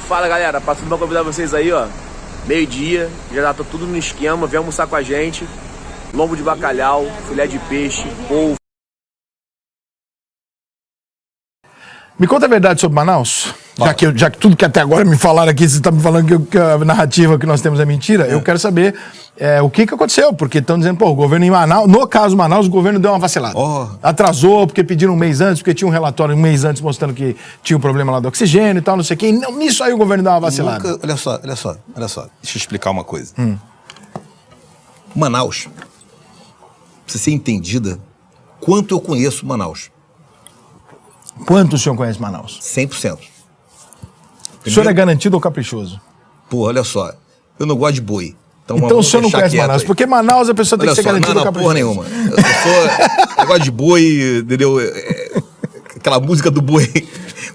Fala galera, passando pra convidar vocês aí, ó. Meio-dia, já tá tudo no esquema, vem almoçar com a gente. Lombo de bacalhau, filé de peixe, polvo. Me conta a verdade sobre Manaus. Já que tudo que até agora me falaram aqui, você está me falando que a narrativa que nós temos é mentira, eu quero saber o que aconteceu, porque estão dizendo, pô, o governo em Manaus, no caso Manaus, o governo deu uma vacilada. Atrasou, porque pediram um mês antes, porque tinha um relatório um mês antes mostrando que tinha um problema lá do oxigênio e tal, não sei o quê. Não, nisso aí o governo deu uma vacilada. Olha só. Deixa eu explicar uma coisa. Manaus, precisa ser entendida quanto eu conheço Manaus. Quanto o senhor conhece Manaus? 100%. O senhor é garantido ou caprichoso? Pô, olha só, eu não gosto de boi. Então o senhor não conhece Manaus, porque Manaus a pessoa tem que ser garantida ou caprichoso. Porra nenhuma. Eu gosto de boi, entendeu? Aquela música do boi,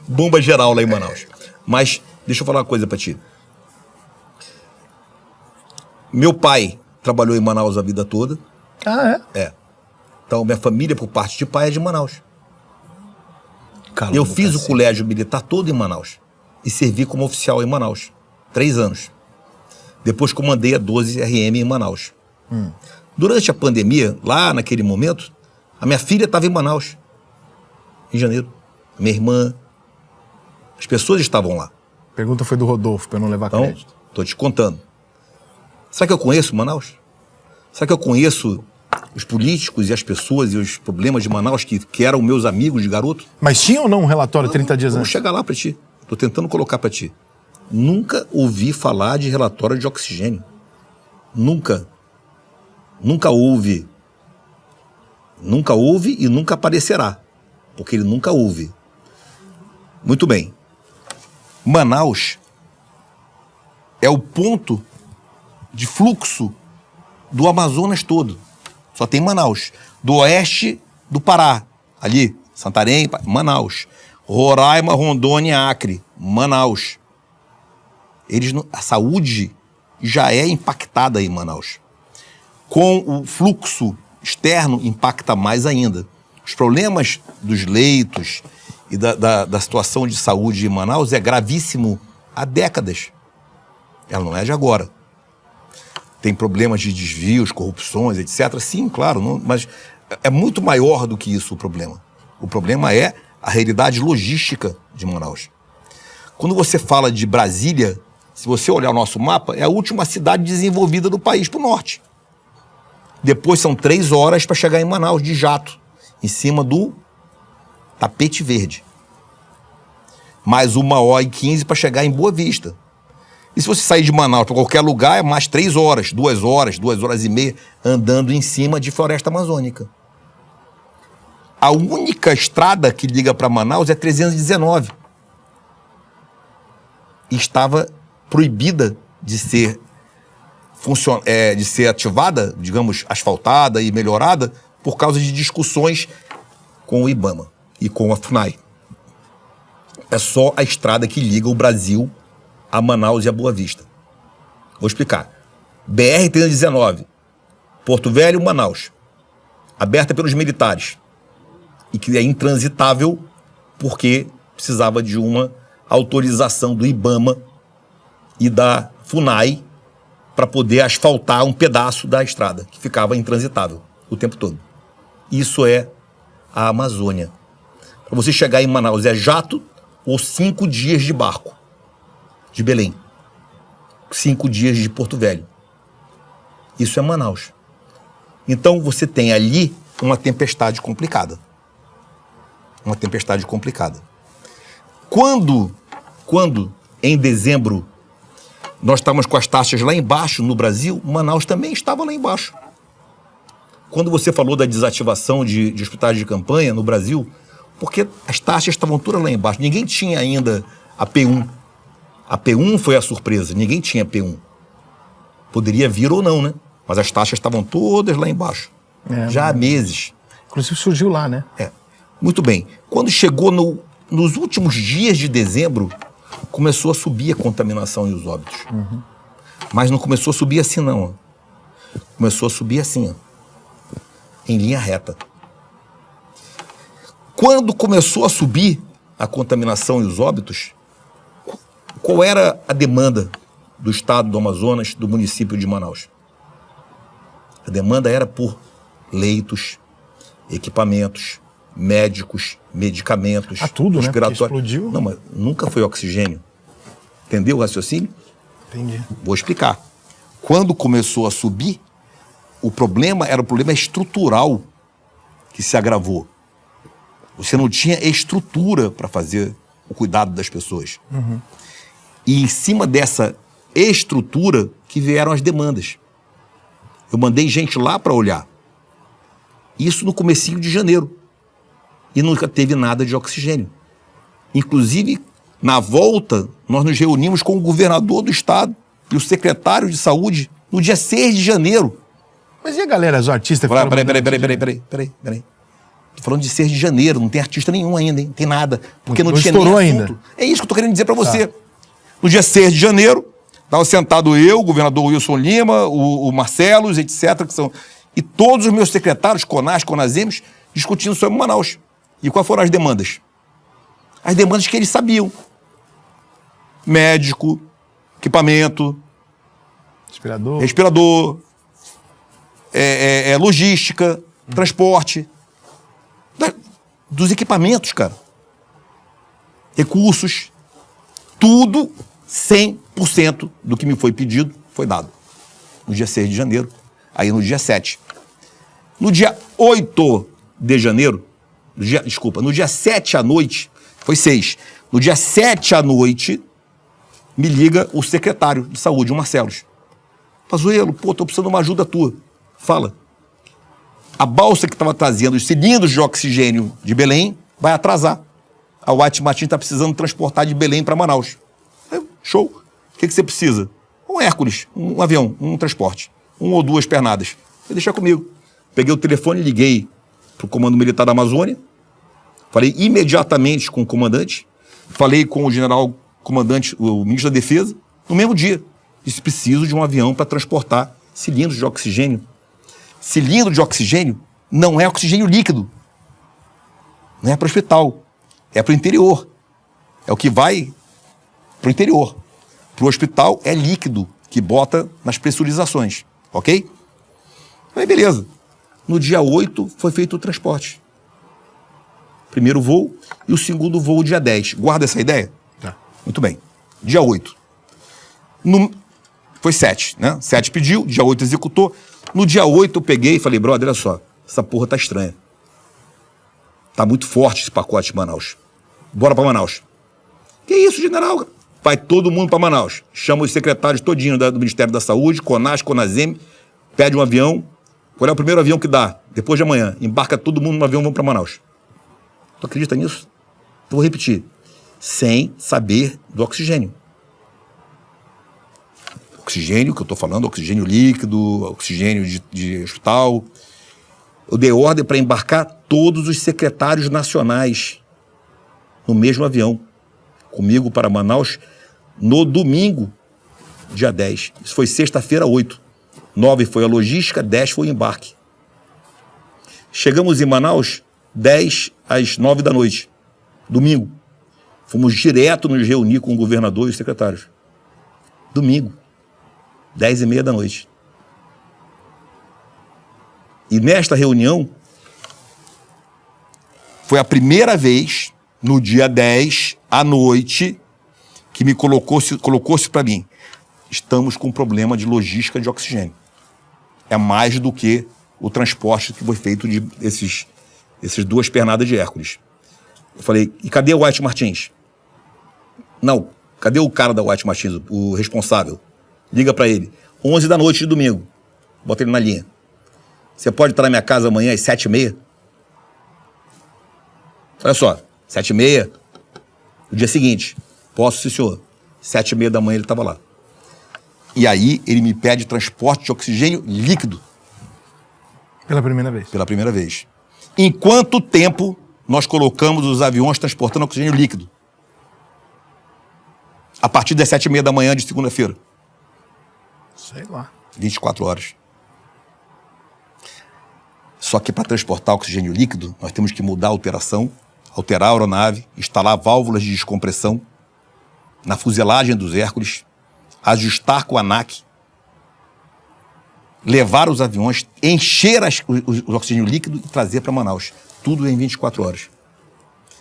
bomba geral lá em Manaus. Mas, deixa eu falar uma coisa pra ti. Meu pai trabalhou em Manaus a vida toda. Ah, é? É. Então, minha família, por parte de pai, é de Manaus. Eu fiz o colégio militar todo em Manaus. E servi como oficial em Manaus. 3 anos. Depois comandei a 12RM em Manaus. Durante a pandemia, lá naquele momento, a minha filha estava em Manaus. Em janeiro. A minha irmã. As pessoas estavam lá. A pergunta foi do Rodolfo, para eu não levar crédito. Estou te contando. Será que eu conheço Manaus? Será que eu conheço os políticos e as pessoas e os problemas de Manaus que eram meus amigos de garoto? Mas tinha ou não um relatório 30 dias antes? Vou chegar lá para ti. Estou tentando colocar para ti. Nunca ouvi falar de relatório de oxigênio. Nunca. Nunca houve. Nunca houve e nunca aparecerá. Porque ele nunca houve. Muito bem. Manaus é o ponto de fluxo do Amazonas todo. Só tem Manaus. Do oeste do Pará, ali, Santarém, Manaus. Roraima, Rondônia, Acre, Manaus. A saúde já é impactada em Manaus. Com o fluxo externo, impacta mais ainda. Os problemas dos leitos e da situação de saúde em Manaus é gravíssimo há décadas. Ela não é de agora. Tem problemas de desvios, corrupções, etc. Sim, claro, mas é muito maior do que isso o problema. O problema é a realidade logística de Manaus. Quando você fala de Brasília, se você olhar o nosso mapa, é a última cidade desenvolvida do país para o norte. Depois são 3 horas para chegar em Manaus de jato, em cima do tapete verde. Mais 1h15 para chegar em Boa Vista. E se você sair de Manaus para qualquer lugar, é mais 3 horas, 2 horas e meia, andando em cima de floresta amazônica. A única estrada que liga para Manaus é 319. E estava proibida de ser ativada, digamos, asfaltada e melhorada, por causa de discussões com o IBAMA e com a FUNAI. É só a estrada que liga o Brasil a Manaus e a Boa Vista. Vou explicar. BR-319, Porto Velho, Manaus. Aberta pelos militares. E que é intransitável porque precisava de uma autorização do IBAMA e da FUNAI para poder asfaltar um pedaço da estrada, que ficava intransitável o tempo todo. Isso é a Amazônia. Para você chegar em Manaus é jato ou 5 dias de barco. De Belém. 5 dias de Porto Velho. Isso é Manaus. Então você tem ali uma tempestade complicada. Uma tempestade complicada. Quando em dezembro nós estávamos com as taxas lá embaixo no Brasil, Manaus também estava lá embaixo. Quando você falou da desativação de hospitais de campanha no Brasil, porque as taxas estavam todas lá embaixo. Ninguém tinha ainda a P1. A P1 foi a surpresa, ninguém tinha P1. Poderia vir ou não, né? Mas as taxas estavam todas lá embaixo. Já há meses. Inclusive surgiu lá, né? Muito bem. Quando chegou nos últimos dias de dezembro, começou a subir a contaminação e os óbitos. Mas não começou a subir assim, não. Começou a subir assim, ó, em linha reta. Quando começou a subir a contaminação e os óbitos, Qual era a demanda do estado do Amazonas, do município de Manaus? A demanda era por leitos, equipamentos, médicos, medicamentos, tudo, né? Porque respiratórios. explodiu. Não, mas nunca foi oxigênio. Entendeu o raciocínio? Entendi. Vou explicar. Quando começou a subir, o problema era o problema estrutural que se agravou. Você não tinha estrutura para fazer o cuidado das pessoas. Uhum. E em cima dessa estrutura que vieram as demandas. Eu mandei gente lá para olhar. Isso no comecinho de janeiro. E nunca teve nada de oxigênio. Inclusive, na volta, nós nos reunimos com o governador do estado e o secretário de saúde no dia 6 de janeiro. Mas e a galera, os artistas? Peraí. Tô falando de 6 de janeiro, não tem artista nenhum ainda, hein? Não tem nada. Porque não tinha estourou nem assunto. ainda. É isso que eu tô querendo dizer para você. No dia 6 de janeiro, estava sentado eu, o governador Wilson Lima, o Marcelos, etc. E todos os meus secretários, CONAS, CONASEMES, discutindo sobre Manaus. E quais foram as demandas? As demandas que eles sabiam. Médico, equipamento, respirador, logística, transporte. Dos equipamentos, cara. Recursos. Tudo, 100% do que me foi pedido foi dado. No dia 6 de janeiro. Aí no dia 7. No dia 8 de janeiro, no dia 7 à noite, foi 6. No dia 7 à noite, me liga o secretário de saúde, o Marcelos. Pazuello, tô precisando de uma ajuda tua. Fala. A balsa que estava trazendo os cilindros de oxigênio de Belém vai atrasar. A White Martins está precisando transportar de Belém para Manaus. Show. O que você precisa? Um Hércules, um avião, um transporte. 1 ou 2 pernadas. Vai deixar comigo. Peguei o telefone e liguei para o Comando Militar da Amazônia. Falei imediatamente com o comandante. Falei com o general comandante, o ministro da Defesa, no mesmo dia. Disse, preciso de um avião para transportar cilindros de oxigênio. Cilindro de oxigênio não é oxigênio líquido. Não é para o hospital. É para o interior. É o que vai para o interior. Para o hospital é líquido, que bota nas pressurizações. Ok? Aí beleza. No dia 8 foi feito o transporte. Primeiro voo e o segundo voo dia 10. Guarda essa ideia? Tá. Muito bem. Dia 8. Foi 7, né? 7 pediu, dia 8 executou. No dia 8 eu peguei e falei, brother, olha só, essa porra tá estranha. Tá muito forte esse pacote de Manaus. Bora pra Manaus. Que isso, general? Vai todo mundo pra Manaus. Chama os secretários todinho do Ministério da Saúde, CONAS, CONASEM, pede um avião. Qual é o primeiro avião que dá? Depois de amanhã. Embarca todo mundo no avião e vamos pra Manaus. Tu acredita nisso? Eu vou repetir. Sem saber do oxigênio. Oxigênio, que eu tô falando, oxigênio líquido, oxigênio de hospital. Eu dei ordem para embarcar todos os secretários nacionais no mesmo avião, comigo para Manaus, no domingo, dia 10. Isso foi sexta-feira, 8. 9 foi a logística, 10 foi o embarque. Chegamos em Manaus, 10 às 9 da noite, domingo. Fomos direto nos reunir com o governador e os secretários. Domingo, 10h30 da noite. E nesta reunião, foi a primeira vez, no dia 10, à noite, que me colocou-se para mim. Estamos com um problema de logística de oxigênio. É mais do que o transporte que foi feito de esses 2 pernadas de Hércules. Eu falei, e cadê o White Martins? Não, cadê o cara da White Martins, o responsável? Liga para ele. 11 da noite de domingo. Bota ele na linha. Você pode estar na minha casa amanhã às 7h30? Olha só, 7h30, no dia seguinte. Posso, sim, senhor. 7h30 da manhã ele estava lá. E aí ele me pede transporte de oxigênio líquido. Pela primeira vez. Pela primeira vez. Em quanto tempo nós colocamos os aviões transportando oxigênio líquido? A partir das 7h30 da manhã de segunda-feira. Sei lá. 24 horas. Só que para transportar oxigênio líquido, nós temos que mudar a alteração, alterar a aeronave, instalar válvulas de descompressão. na fuselagem dos Hércules, ajustar com a ANAC, levar os aviões, encher o oxigênio líquido e trazer para Manaus. Tudo em 24 horas.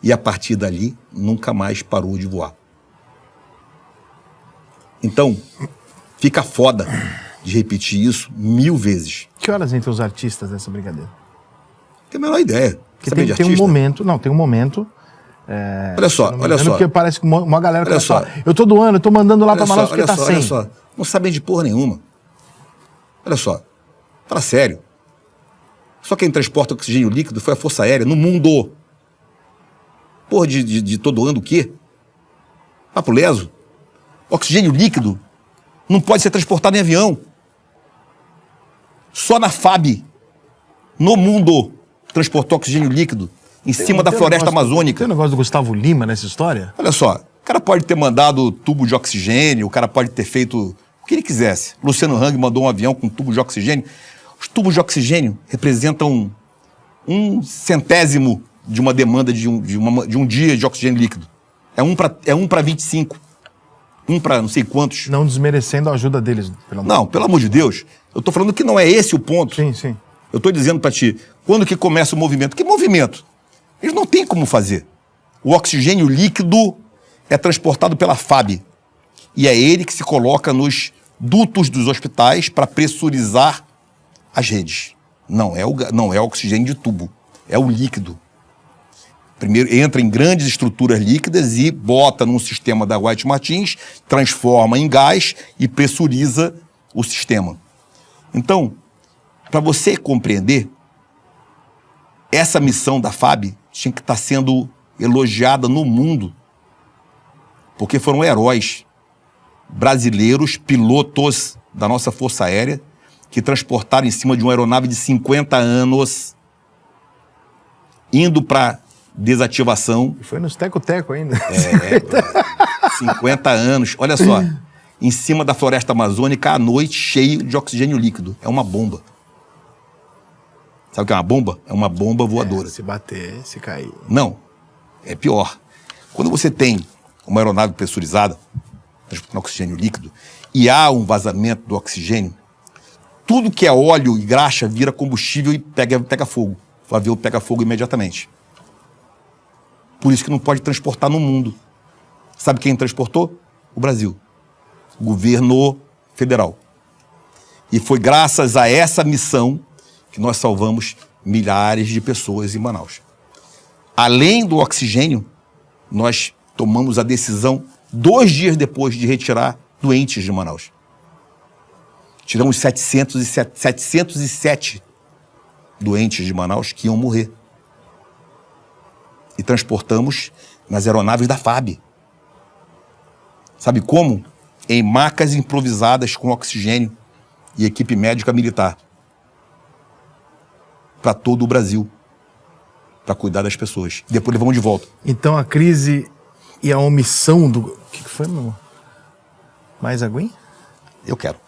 E a partir dali, nunca mais parou de voar. Então, fica foda de repetir isso 1000 vezes. Que horas entram os artistas dessa brincadeira? Tem a menor ideia. Porque tem um momento... Não, tem um momento... olha só. Porque parece que uma galera... Olha só. Fala, eu tô doando, eu tô mandando lá pra Manaus porque tá sem. Olha só. Não sabem de porra nenhuma. Olha só. Fala sério. Só quem transporta oxigênio líquido foi a Força Aérea no mundo. Porra de tô doando o quê? Papo leso. Oxigênio líquido não pode ser transportado em avião. Só na FAB, no mundo, transportou oxigênio líquido em cima da floresta amazônica. Tem um negócio do Gustavo Lima nessa história? Olha só, o cara pode ter mandado tubo de oxigênio, o cara pode ter feito o que ele quisesse. Luciano Hang mandou um avião com tubo de oxigênio. Os tubos de oxigênio representam 1/100º de uma demanda de um dia de oxigênio líquido. É um para 25. Um para não sei quantos. Não desmerecendo a ajuda deles. Pelo amor de Deus. Eu tô falando que não é esse o ponto. Sim. Eu tô dizendo para ti, quando que começa o movimento? Que movimento? Eles não têm como fazer. O oxigênio líquido é transportado pela FAB. E é ele que se coloca nos dutos dos hospitais para pressurizar as redes. Não é o oxigênio de tubo. É o líquido. Primeiro entra em grandes estruturas líquidas e bota num sistema da White Martins, transforma em gás e pressuriza o sistema. Então, para você compreender, essa missão da FAB tinha que estar sendo elogiada no mundo, porque foram heróis brasileiros, pilotos da nossa Força Aérea, que transportaram em cima de uma aeronave de 50 anos, indo para desativação. E foi nos teco-teco ainda. 50 anos. Olha só, em cima da floresta amazônica, à noite, cheio de oxigênio líquido. É uma bomba. Sabe o que é uma bomba? É uma bomba voadora. Se bater, se cair. Não, é pior. Quando você tem uma aeronave pressurizada, transportando oxigênio líquido, e há um vazamento do oxigênio, tudo que é óleo e graxa vira combustível e pega fogo. O avião pega fogo imediatamente. Por isso que não pode transportar no mundo. Sabe quem transportou? O Brasil. O governo federal. E foi graças a essa missão que nós salvamos milhares de pessoas em Manaus. Além do oxigênio, nós tomamos a decisão 2 dias depois de retirar doentes de Manaus. Tiramos 707 doentes de Manaus que iam morrer. E transportamos nas aeronaves da FAB. Sabe como? Em macas improvisadas com oxigênio e equipe médica militar. Para todo o Brasil. Para cuidar das pessoas. Depois levamos de volta. Então a crise e a omissão do... O que foi, meu amor? Mais aguinha? Eu quero.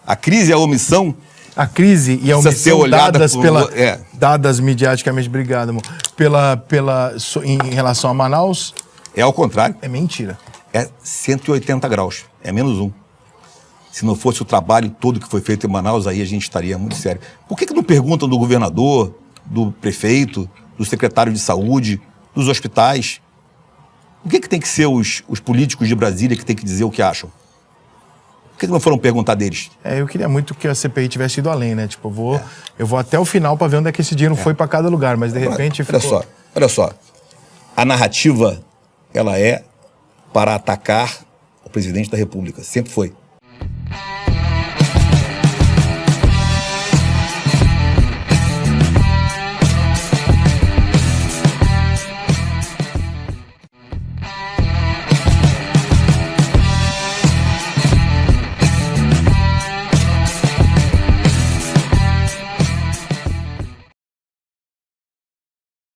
A crise e a omissão... A crise e a omissão dadas midiaticamente, obrigado, amor, em relação a Manaus... É ao contrário. É mentira. É 180 graus. É -1. Se não fosse o trabalho todo que foi feito em Manaus, aí a gente estaria muito sério. Por que não perguntam do governador, do prefeito, do secretário de saúde, dos hospitais? O que tem que ser os políticos de Brasília que tem que dizer o que acham? Por que não foram perguntar deles? Eu queria muito que a CPI tivesse ido além, né? Tipo, eu vou até o final para ver onde é que esse dinheiro foi para cada lugar, mas de repente Olha só. A narrativa, ela é para atacar o presidente da República. Sempre foi.